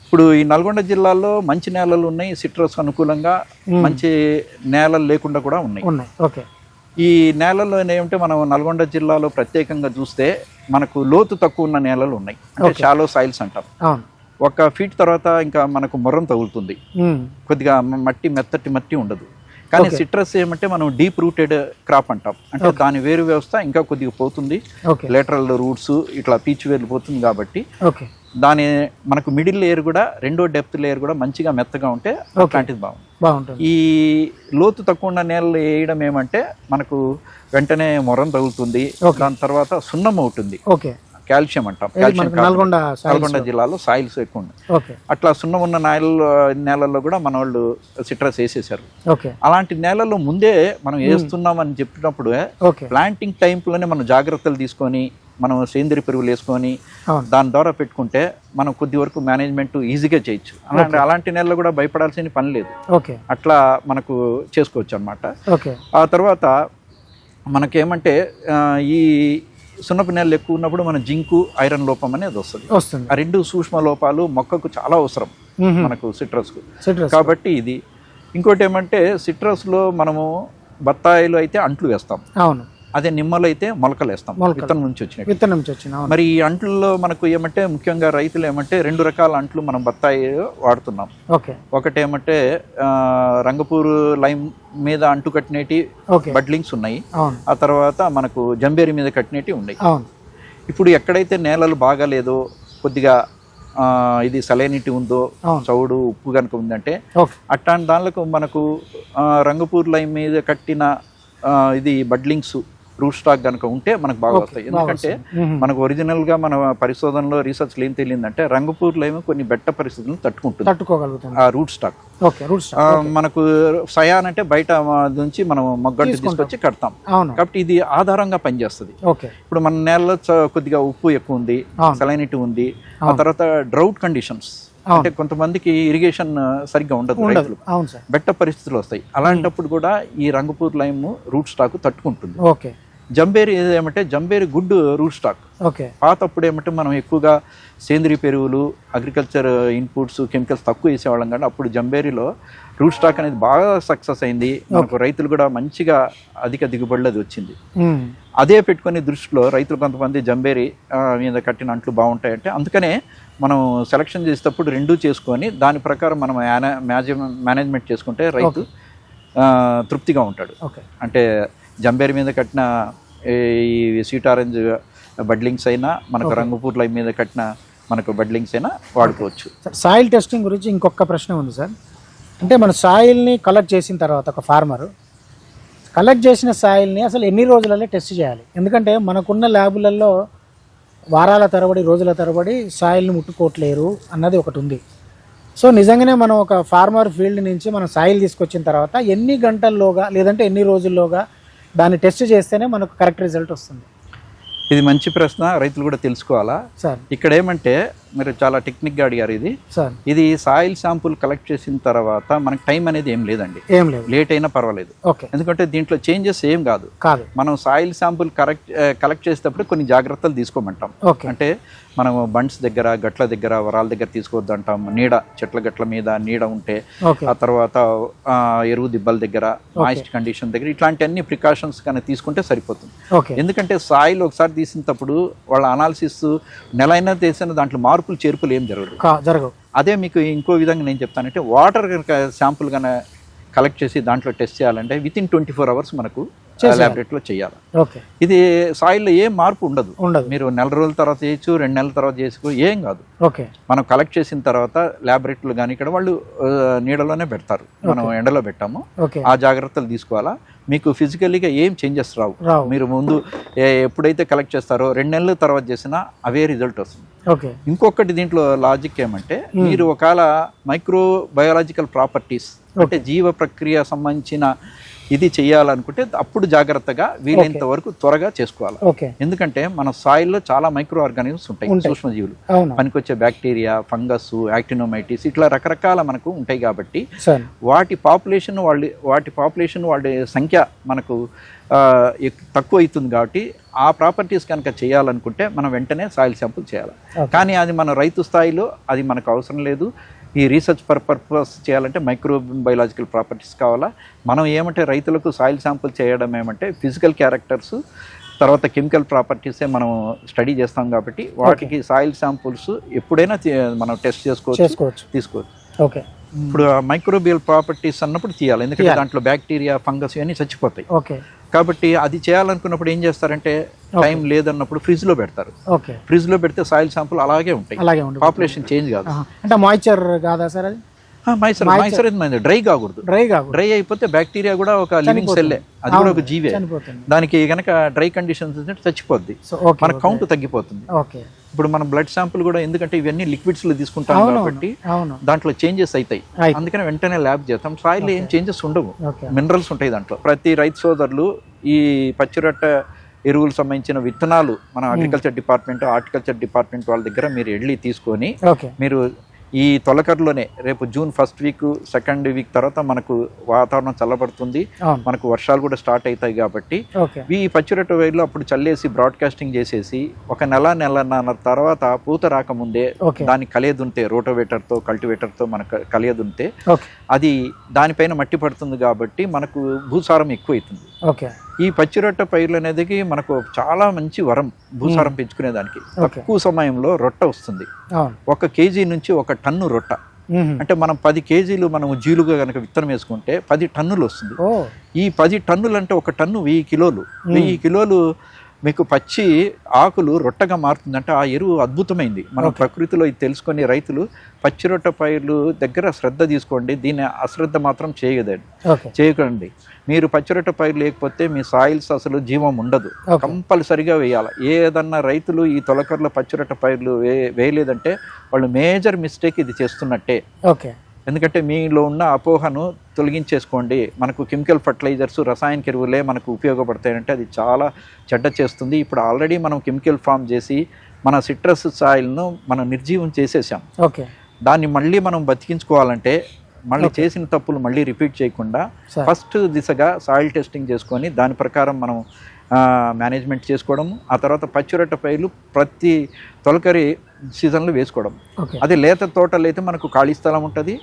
ఇప్పుడు ఈ నల్గొండ జిల్లాలో మంచి నేలలు ఉన్నాయి, సిట్రస్ అనుకూలంగా, మంచి నేలలు లేకుండా కూడా ఉన్నాయి. ఈ నేలల్లో ఏమంటే మనం నల్గొండ జిల్లాలో ప్రత్యేకంగా చూస్తే మనకు లోతు తక్కువ ఉన్న నేలలు ఉన్నాయి, అంటే షాలో సాయిల్స్ అంటాం. 1 ఫీట్ తర్వాత ఇంకా మనకు మొర్రం తగులుతుంది, కొద్దిగా మెత్తటి మట్టి ఉండదు. కానీ సిట్రస్ ఏమంటే మనం డీప్ రూటెడ్ క్రాప్ అంటాం, అంటే దాని వేరు వ్యవస్థ ఇంకా కొద్దిగా పోతుంది, లేటరల్ రూట్స్ ఇట్లా పీచు వెళ్ళిపోతుంది. కాబట్టి దాని మనకు మిడిల్ లేయర్ కూడా, రెండో డెప్త్ లేయర్ కూడా మంచిగా మెత్తగా ఉంటే అట్లాంటిది బాగుంటుంది. ఈ లోతు తక్కువ ఉన్న నేలలు వేయడం ఏమంటే మనకు వెంటనే మొరం తగులుతుంది, దాని తర్వాత సున్నం అవుతుంది, కాల్షియం అంటాం. నల్గొండ జిల్లాలో సాయిల్స్ ఎక్కువ ఉన్నాయి, అట్లా సున్నం ఉన్న నేలల్లో కూడా మన వాళ్ళు సిట్రస్ వేసేసారు. అలాంటి నేలల్లో ముందే మనం వేస్తున్నామని చెప్పినప్పుడు ప్లాంటింగ్ టైంలోనే మనం జాగ్రత్తలు తీసుకొని మనం సేంద్రియ పెరుగులు వేసుకొని దాని ద్వారా పెట్టుకుంటే మనం కొద్ది వరకు మేనేజ్మెంట్ ఈజీగా చేయొచ్చు. అలాంటి నేలలో కూడా భయపడాల్సిన పని లేదు, అట్లా మనకు చేసుకోవచ్చు అన్నమాట. ఆ తర్వాత మనకేమంటే ఈ సున్నపు నేలలు ఎక్కువ ఉన్నప్పుడు మన జింకు, ఐరన్ లోపం అనేది వస్తుంది. ఆ రెండు సూక్ష్మ లోపాలు మొక్కకు చాలా అవసరం మనకు సిట్రస్కు. కాబట్టి ఇది ఇంకోటి ఏమంటే సిట్రస్లో మనము బత్తాయిలు అయితే అంట్లు వేస్తాం, అదే నిమ్మలు అయితే మొలకలు వేస్తాం, విత్తనం నుంచి వచ్చినట్టు. విత్తనం నుంచి వచ్చిన. మరి ఈ అంట్లలో మనకు ఏమంటే ముఖ్యంగా రైతులు ఏమంటే 2 రకాల అంట్లు మనం బత్తాయి వాడుతున్నాం. ఓకే. ఒకటి ఏమంటే రంగపూర్ లైమ్ మీద అంటు కట్టినటి బడ్లింగ్స్ ఉన్నాయి, ఆ తర్వాత మనకు జంబేరి మీద కట్టినటి ఉన్నాయి. ఇప్పుడు ఎక్కడైతే నేలలు బాగాలేదో, కొద్దిగా ఇది సలైనిటీ ఉందో, చౌడు ఉప్పు కనుక ఉందంటే అట్లాంటి దానిలకు మనకు రంగపూర్ లైమ్ మీద కట్టిన ఇది బడ్లింగ్స్ రూట్ స్టాక్ కనుక ఉంటే మనకు బాగా వస్తాయి. ఎందుకంటే మనకు ఒరిజినల్ గా మన పరిశోధనలో రీసెర్చ్లో ఏం తెలియదంటే రంగపూర్ లైమ్ కొన్ని బెట్ట పరిస్థితులను తట్టుకుంటుంది ఆ రూట్ స్టాక్. మనకు సయాన్ అంటే బయట నుంచి మనం మొగ్గంటి తీసుకొచ్చి కడతాం కాబట్టి ఇది ఆధారంగా పనిచేస్తుంది. ఇప్పుడు మన నేలలో కొద్దిగా ఉప్పు ఎక్కువ ఉంది, సలైనిటీ ఉంది, ఆ తర్వాత డ్రౌట్ కండిషన్స్ అంటే కొంతమందికి ఇరిగేషన్ సరిగ్గా ఉండదు, రైతులు బెట్ట పరిస్థితులు వస్తాయి. అలాంటప్పుడు కూడా ఈ రంగపూర్ లైమ్ రూట్ స్టాక్ తట్టుకుంటుంది. జంబేరి ఏమంటే జంబేరి గుడ్ రూట్ స్టాక్. పాతప్పుడు ఏమంటే మనం ఎక్కువగా సేంద్రీయ పెరుగులు, అగ్రికల్చర్ ఇన్పుట్స్, కెమికల్స్ తక్కువ వేసేవాళ్ళం కానీ అప్పుడు జంబేరిలో రూట్ స్టాక్ అనేది బాగా సక్సెస్ అయింది. మనకు రైతులు కూడా మంచిగా అధిక దిగుబడులు అది వచ్చింది. అదే పెట్టుకునే దృష్టిలో రైతులు కొంతమంది జంబేరి మీద కట్టిన అంట్లు బాగుంటాయంటే అందుకనే మనం సెలక్షన్ చేసేటప్పుడు 2 చేసుకొని దాని ప్రకారం మనం మేనేజ్మెంట్ చేసుకుంటే రైతు తృప్తిగా ఉంటాడు. అంటే జంబేరి మీద కట్టిన ఈ స్వీట్ ఆరెంజ్ బడ్లింగ్స్ అయినా, మనకు రంగపూర్ లైమ్ మీద కట్టిన మనకు బడ్లింగ్స్ అయినా వాడుకోవచ్చు. సాయిల్ టెస్టింగ్ గురించి ఇంకొక ప్రశ్న ఉంది సార్. అంటే మన సాయిల్ని కలెక్ట్ చేసిన తర్వాత ఒక ఫార్మరు కలెక్ట్ చేసిన సాయిల్ని అసలు ఎన్ని రోజులలో టెస్ట్ చేయాలి? ఎందుకంటే మనకున్న ల్యాబులలో వారాల తరబడి, రోజుల తరబడి సాయిల్ని ముట్టుకోవట్లేరు అన్నది ఒకటి ఉంది. సో నిజంగానే మనం ఒక ఫార్మర్ ఫీల్డ్ నుంచి మనం సాయిల్ తీసుకొచ్చిన తర్వాత ఎన్ని గంటల్లోగా లేదంటే ఎన్ని రోజుల్లోగా దాన్ని టెస్ట్ చేస్తేనే మనకు కరెక్ట్ రిజల్ట్ వస్తుంది? ఇది మంచి ప్రశ్న, రైతులు కూడా తెలుసుకోవాలా సార్. ఇక్కడ ఏమంటే మీరు చాలా టెక్నిక్గా అడిగారు. ఇది సాయిల్ శాంపుల్ కలెక్ట్ చేసిన తర్వాత మనకు టైం అనేది ఏం లేదండి, లేట్ అయినా పర్వాలేదు. ఎందుకంటే దీంట్లో చేంజెస్ ఏం కాదు. మనం సాయిల్ శాంపుల్ కలెక్ట్ చేసేటప్పుడు కొన్ని జాగ్రత్తలు తీసుకోమంటాం. అంటే మనం బండ్స్ దగ్గర, గట్ల దగ్గర, వరాల దగ్గర తీసుకోవద్దు అంటాం. నీడ, చెట్ల గట్ల మీద నీడ ఉంటే, ఆ తర్వాత ఎరువు దిబ్బల దగ్గర, మాయిస్ట్ కండిషన్ దగ్గర, ఇట్లాంటి అన్ని ప్రికాషన్స్ కానీ తీసుకుంటే సరిపోతుంది. ఎందుకంటే సాయిల్ ఒకసారి తీసినప్పుడు వాళ్ళ అనాలిసిస్ నెలైనా తీసిన దాంట్లో మార్పులు చేర్పులు ఏం జరగవు. అదే మీకు ఇంకో విధంగా నేను చెప్తానంటే వాటర్ కనుక శాంపుల్ కనుక కలెక్ట్ చేసి దాంట్లో టెస్ట్ చేయాలంటే వితిన్ 24 hours మనకు ల్యాబొరేటరీలో చేయాలి. ఇది సాయిల్లో ఏం మార్పు ఉండదు. మీరు 1 రోజుల తర్వాత చేయొచ్చు, 2 నెలల తర్వాత చేసుకో, ఏం కాదు. మనం కలెక్ట్ చేసిన తర్వాత ల్యాబొరేటరీలో కానీ ఇక్కడ వాళ్ళు నీడలోనే పెడతారు, మనం ఎండలో పెట్టాము. ఆ జాగ్రత్తలు తీసుకోవాలా. మీకు ఫిజికల్లీగా ఏం చేంజెస్ రావు. మీరు ముందు ఎప్పుడైతే కలెక్ట్ చేస్తారో 2 నెలల తర్వాత చేసినా అవే రిజల్ట్ వస్తుంది. ఇంకొకటి దీంట్లో లాజిక్ ఏమంటే మీరు ఒకవేళ మైక్రో బయాలజికల్ ప్రాపర్టీస్ అంటే జీవ ప్రక్రియ సంబంధించిన ఇది చేయాలనుకుంటే అప్పుడు జాగ్రత్తగా వీలైనంత వరకు త్వరగా చేసుకోవాలి. ఎందుకంటే మన సాయిల్లో చాలా మైక్రో ఆర్గానిజమ్స్ ఉంటాయి, సూక్ష్మజీవులు, పనికొచ్చే బ్యాక్టీరియా, ఫంగస్, యాక్టినోమైటిస్, ఇట్లా రకరకాల మనకు ఉంటాయి. కాబట్టి వాటి పాపులేషన్ వాళ్ళ సంఖ్య మనకు తక్కువ అవుతుంది. కాబట్టి ఆ ప్రాపర్టీస్ కనుక చేయాలనుకుంటే మనం వెంటనే సాయిల్ శాంపుల్ చేయాలి. కానీ అది మన రైతు స్థాయిలో అది మనకు అవసరం లేదు. ఈ రీసెర్చ్ పర్పస్ చేయాలంటే మైక్రో బయాలజికల్ ప్రాపర్టీస్ కావాలా. మనం ఏమంటే రైతులకు సాయిల్ శాంపుల్ చేయడం ఏమంటే ఫిజికల్ క్యారెక్టర్స్, తర్వాత కెమికల్ ప్రాపర్టీసే మనం స్టడీ చేస్తాం. కాబట్టి వాటికి సాయిల్ శాంపుల్స్ ఎప్పుడైనా మనం టెస్ట్ తీసుకోవచ్చు. ఇప్పుడు మైక్రోబియల్ ప్రాపర్టీస్ అన్నప్పుడు తీయాలి, ఎందుకంటే దాంట్లో బ్యాక్టీరియా, ఫంగస్ ఇవన్నీ చచ్చిపోతాయి. కాబట్టి అది చేయాలనుకున్నప్పుడు ఏం చేస్తారంటే టైం లేదన్నప్పుడు ఫ్రిడ్జ్ లో పెడతారు. ఫ్రిడ్జ్ లో పెడితే సాయిల్ శాంపుల్ అలాగే ఉంటాయి, పాపులేషన్ చేంజ్ కాదు. అంటే మాయిశ్చర్ కాదా సార్? అది మాయిశ్చర్ డ్రై కాకూడదు. డ్రై అయిపోతే బ్యాక్టీరియా కూడా ఒక లివింగ్ సెల్లే, అది కూడా ఒక జీవే. దానికి కనుక డ్రై కండిషన్స్ చచ్చిపోద్ది, మన కౌంట్ తగ్గిపోతుంది. ఇప్పుడు మన బ్లడ్ శాంపుల్ కూడా, ఎందుకంటే ఇవన్నీ లిక్విడ్స్ లో తీసుకుంటాం కాబట్టి దాంట్లో చేంజెస్ అవుతాయి. అందుకని వెంటనే ల్యాబ్ చేస్తాం. సాయిల్ ఏం చేంజెస్ ఉండవు, మినరల్స్ ఉంటాయి దాంట్లో. ప్రతి రైతు సోదరులు ఈ పచ్చిరొట్ట ఎరువులు సంబంధించిన విత్తనాలు మన అగ్రికల్చర్ డిపార్ట్మెంట్, హార్టికల్చర్ డిపార్ట్మెంట్ వాళ్ళ దగ్గర మీరు వెళ్ళి తీసుకొని మీరు ఈ తొలకరలోనే రేపు June 1st week 2nd week తర్వాత మనకు వాతావరణం చల్లబడుతుంది, మనకు వర్షాలు కూడా స్టార్ట్ అవుతాయి. కాబట్టి ఈ పచ్చిరొట్ట వేర్లు అప్పుడు చల్లేసి బ్రాడ్కాస్టింగ్ చేసేసి ఒక నెలన్నర తర్వాత పూత రాకముందే దాన్ని కలియదుంటే, రోటోవేటర్తో కల్టివేటర్తో మనకు కలియదుంటే అది దానిపైన మట్టి పడుతుంది. కాబట్టి మనకు భూసారం ఎక్కువ అవుతుంది. ఓకే. ఈ పచ్చిరొట్ట పైర్లు అనేది మనకు చాలా మంచి వరం భూసారం పెంచుకునేదానికి. తక్కువ సమయంలో రొట్ట వస్తుంది. 1 కేజీ నుంచి 1 టన్ను రొట్ట. అంటే మనం 10 కేజీలు మనం జీలుగా కనుక విత్తనం వేసుకుంటే 10 టన్నులు వస్తుంది. ఈ 10 టన్నులు అంటే 1 టన్ను 1000 కిలోలు. 1000 కిలోలు మీకు పచ్చి ఆకులు రొట్టగా మారుతుందంటే ఆ ఎరువు అద్భుతమైంది. మనం ప్రకృతిలో ఇది తెలుసుకొని రైతులు పచ్చి రొట్ట పైర్లు దగ్గర శ్రద్ధ తీసుకోండి. దీన్ని అశ్రద్ధ మాత్రం చేయకండి. మీరు పచ్చిరొట్ట పైరు లేకపోతే మీ సాయిల్స్ అసలు జీవం ఉండదు. కంపల్సరిగా వేయాలి. ఏదన్నా రైతులు ఈ తొలకర్ల పచ్చిరొట్ట పైర్లు వేయలేదంటే వాళ్ళు మేజర్ మిస్టేక్ ఇది చేస్తున్నట్టే. ఎందుకంటే మీలో ఉన్న అపోహను తొలగించేసుకోండి. మనకు కెమికల్ ఫర్టిలైజర్స్, రసాయనిక ఎరువులే మనకు ఉపయోగపడతాయంటే అది చాలా చెడ్డ చేస్తుంది. ఇప్పుడు ఆల్రెడీ మనం కెమికల్ ఫామ్ చేసి మన సిట్రస్ సాయిల్ను మనం నిర్జీవం చేసేసాం. దాన్ని మళ్ళీ మనం బతికించుకోవాలంటే మళ్ళీ చేసిన తప్పులు మళ్ళీ రిపీట్ చేయకుండా ఫస్ట్ దిశగా సాయిల్ టెస్టింగ్ చేసుకొని దాని ప్రకారం మనం మేనేజ్మెంట్ చేసుకోవడం. ఆ తర్వాత పచ్చిరొట్ట పైర్లు ప్రతి తొలకరి సీజన్లో వేసుకోవడం. అదే లేత తోటలు అయితే మనకు ఖాళీ స్థలం ఉంటుంది.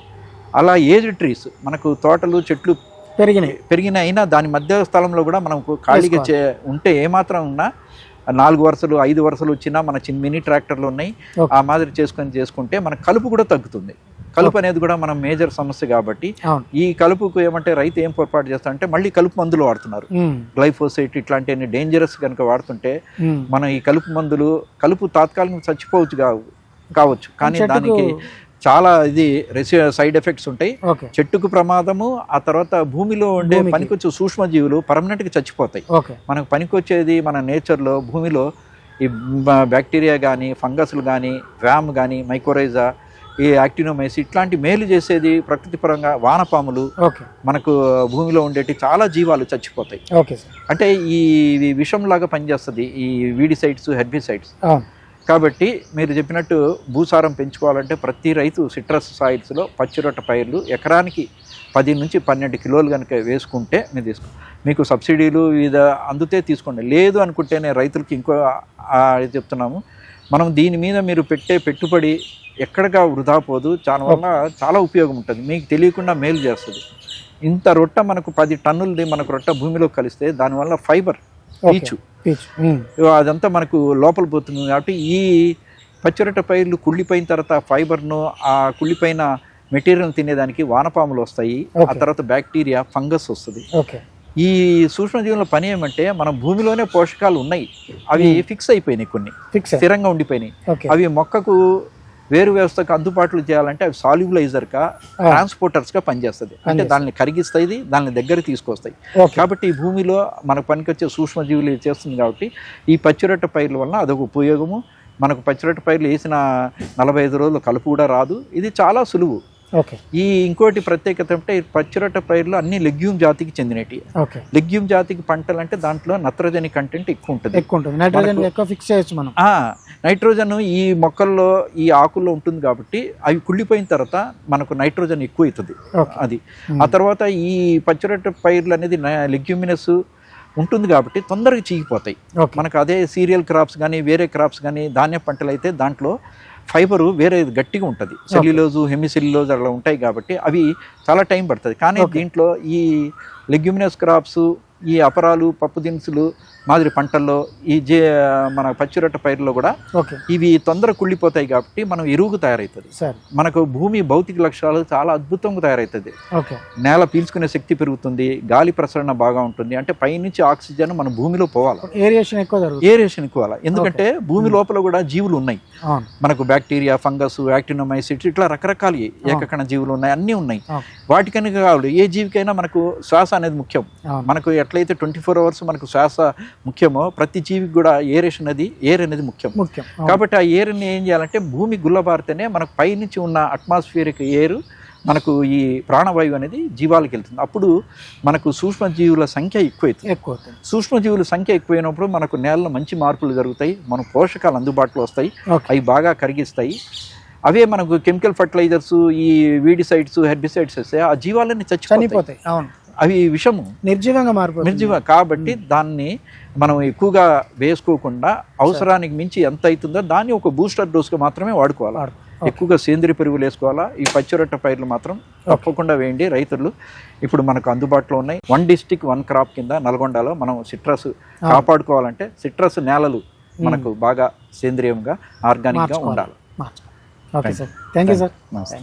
అలా ఏజ్ ట్రీస్ మనకు తోటలు చెట్లు పెరిగిన అయినా దాని మధ్య స్థలంలో కూడా మనకు ఖాళీగా ఉంటే ఏమాత్రం ఉన్నా 4 వరుసలు 5 వరుసలు వచ్చినా మన మినీ ట్రాక్టర్లు ఉన్నాయి. ఆ మాదిరి చేసుకుంటే మన కలుపు కూడా తగ్గుతుంది. కలుపు అనేది కూడా మనం మేజర్ సమస్య కాబట్టి ఈ కలుపుకు ఏమంటే రైతు ఏం పొరపాటు చేస్తారంటే మళ్ళీ కలుపు మందులు వాడుతున్నారు. గ్లైఫోసేట్ ఇట్లాంటి డేంజరస్ కనుక వాడుతుంటే మనం ఈ కలుపు తాత్కాలికంగా చచ్చిపోవచ్చు కావచ్చు, కానీ దానికి చాలా సైడ్ ఎఫెక్ట్స్ ఉంటాయి. చెట్టుకు ప్రమాదము. ఆ తర్వాత భూమిలో ఉండే పనికొచ్చే సూక్ష్మజీవులు పర్మనెంట్గా చచ్చిపోతాయి. మనకు పనికొచ్చేది మన నేచర్లో భూమిలో ఈ బ్యాక్టీరియా కానీ, ఫంగస్లు కానీ, వ్యామ్ కానీ, మైకోరైజా, ఈ యాక్టినోమైస్ ఇట్లాంటి మేలు చేసేది ప్రకృతి పరంగా వానపాములు మనకు భూమిలో ఉండేటి చాలా జీవాలు చచ్చిపోతాయి. అంటే ఈ విషంలాగా పనిచేస్తుంది ఈ వీడిసైడ్స్, హెర్బిసైడ్స్. కాబట్టి మీరు చెప్పినట్టు భూసారం పెంచుకోవాలంటే ప్రతి రైతు సిట్రస్ సాయిల్స్లో పచ్చిరొట్ట పైర్లు ఎకరానికి 10 నుంచి 12 కిలోలు కనుక వేసుకుంటే మీకు సబ్సిడీలు అందుతే తీసుకోండి. లేదు అనుకుంటేనే రైతులకి ఇంకో చెప్తున్నాము, మనం దీని మీద మీరు పెట్టే పెట్టుబడి ఎక్కడగా వృధా పోదు. దానివల్ల చాలా ఉపయోగం ఉంటుంది. మీకు తెలియకుండా మేలు చేస్తుంది. ఇంత రొట్ట మనకు 10 టన్నులది మనకు రొట్ట భూమిలో కలిస్తే దానివల్ల ఫైబర్ పీచు అదంతా మనకు లోపల పోతుంది. కాబట్టి ఈ పచ్చిరొట్ట పైర్లు కుళ్ళిపోయిన తర్వాత ఫైబర్ను, ఆ కుళ్ళిపోయిన మెటీరియల్ తినేదానికి వానపాములు వస్తాయి. ఆ తర్వాత బ్యాక్టీరియా, ఫంగస్ వస్తుంది. ఈ సూక్ష్మజీవుల పని ఏమంటే మన భూమిలోనే పోషకాలు ఉన్నాయి, అవి ఫిక్స్ అయిపోయినాయి, కొన్ని స్థిరంగా ఉండిపోయినాయి. అవి మొక్కకు వేరు వ్యవస్థకు అందుబాటులో చేయాలంటే అవి సాల్యుబలైజర్గా, ట్రాన్స్పోర్టర్స్గా పనిచేస్తుంది. అంటే దాన్ని కరిగిస్తాయి, దాన్ని దగ్గర తీసుకొస్తాయి. కాబట్టి ఈ భూమిలో మనకు పనికొచ్చే సూక్ష్మజీవులు చేస్తుంది. కాబట్టి ఈ పచ్చిరొట్ట పైర్ల వలన అదొక ఉపయోగము. మనకు పచ్చిరొట్ట పైర్లు వేసిన 45 రోజులు కలుపు కూడా రాదు. ఇది చాలా సులువు. ఈ ఇంకోటి ప్రత్యేకత అంటే పచ్చిరొట్ట పైర్లు అన్ని లెగ్యూమ్ జాతికి చెందినవి. లెగ్యూమ్ జాతికి పంటలు అంటే దాంట్లో నత్రజని కంటెంట్ ఎక్కువ ఉంటుంది. నైట్రోజన్ ఈ మొక్కల్లో, ఈ ఆకుల్లో ఉంటుంది కాబట్టి అవి కుళ్ళిపోయిన తర్వాత మనకు నైట్రోజన్ ఎక్కువ అవుతుంది. అది ఆ తర్వాత ఈ పచ్చిరొట్ట పైర్లు అనేది లెగ్యూమినస్ ఉంటుంది కాబట్టి తొందరగా చీకిపోతాయి. మనకు అదే సీరియల్ క్రాప్స్ కానీ, వేరే క్రాప్స్ కానీ, ధాన్య పంటలు అయితే దాంట్లో ఫైబరు వేరే గట్టిగా ఉంటుంది. సెల్యులోజు, హెమిసెల్యులోజు అలా ఉంటాయి కాబట్టి అవి చాలా టైం పడుతుంది. కానీ దీంట్లో ఈ లెగ్యూమినస్ క్రాప్స్, ఈ అపరాలు, పప్పు దినుసులు మాదిరి పంటల్లో ఈ మన పచ్చిరొట్ట పైర్లో కూడా ఇవి తొందరగా కుళ్ళిపోతాయి కాబట్టి మనం ఎరువుకు తయారవుతుంది. మనకు భూమి భౌతిక లక్షణాలు చాలా అద్భుతంగా తయారవుతుంది. నేల పీల్చుకునే శక్తి పెరుగుతుంది, గాలి ప్రసరణ బాగా ఉంటుంది. అంటే పైనుంచి ఆక్సిజన్ మన భూమిలో పోవాలి, ఏరియేషన్ ఎక్కువ. ఎందుకంటే భూమి లోపల కూడా జీవులు ఉన్నాయి. మనకు బ్యాక్టీరియా, ఫంగస్, యాక్టినోమైసిట్స్ ఇట్లా రకరకాల ఏకకణ జీవులు ఉన్నాయి, అన్నీ ఉన్నాయి. వాటికైనా కావాలి, ఏ జీవికైనా మనకు శ్వాస అనేది ముఖ్యం. మనకు ఎట్లయితే 24 hours మనకు శ్వాస ముఖ్యమో ప్రతి జీవికి కూడా ఎయిర్ అనేది ముఖ్యం. కాబట్టి ఆ ఎయిర్ని ఏం చేయాలంటే భూమి గుల్లబారితేనే మనకు పైనుంచి ఉన్న అట్మాస్ఫియరిక్ ఎయిర్ మనకు ఈ ప్రాణవాయువు అనేది జీవాలకు వెళ్తుంది. అప్పుడు మనకు సూక్ష్మజీవుల సంఖ్య ఎక్కువైతుంది. సూక్ష్మజీవుల సంఖ్య ఎక్కువైనప్పుడు మనకు నేలలో మంచి మార్పులు జరుగుతాయి, మన పోషకాలు అందుబాటులో వస్తాయి, అవి బాగా కరిగిస్తాయి. అవే మనకు కెమికల్ ఫర్టిలైజర్స్, ఈ వీడిసైడ్స్, హెర్బిసైడ్స్ వస్తే ఆ జీవాలన్నీ చచ్చిపోతాయి. అవి విషము, నిర్జీవ కాబట్టి దాన్ని మనం ఎక్కువగా వేసుకోకుండా అవసరానికి మించి ఎంత అవుతుందో దాన్ని ఒక బూస్టర్ డోస్గా మాత్రమే వాడుకోవాలి. ఎక్కువగా సేంద్రియ పురుగులు వేసుకోవాలా. ఈ పచ్చిరొట్ట పైర్లు మాత్రం తప్పకుండా వేయండి రైతులు. ఇప్పుడు మనకు అందుబాటులో ఉన్నాయి. 1 డిస్ట్రిక్ట్ 1 క్రాప్ కింద నల్గొండలో మనం సిట్రస్ కాపాడుకోవాలంటే సిట్రస్ నేలలు మనకు బాగా సేంద్రియంగా ఆర్గానిక్గా ఉండాలి. Okay sir, thank you sir. నమస్తే.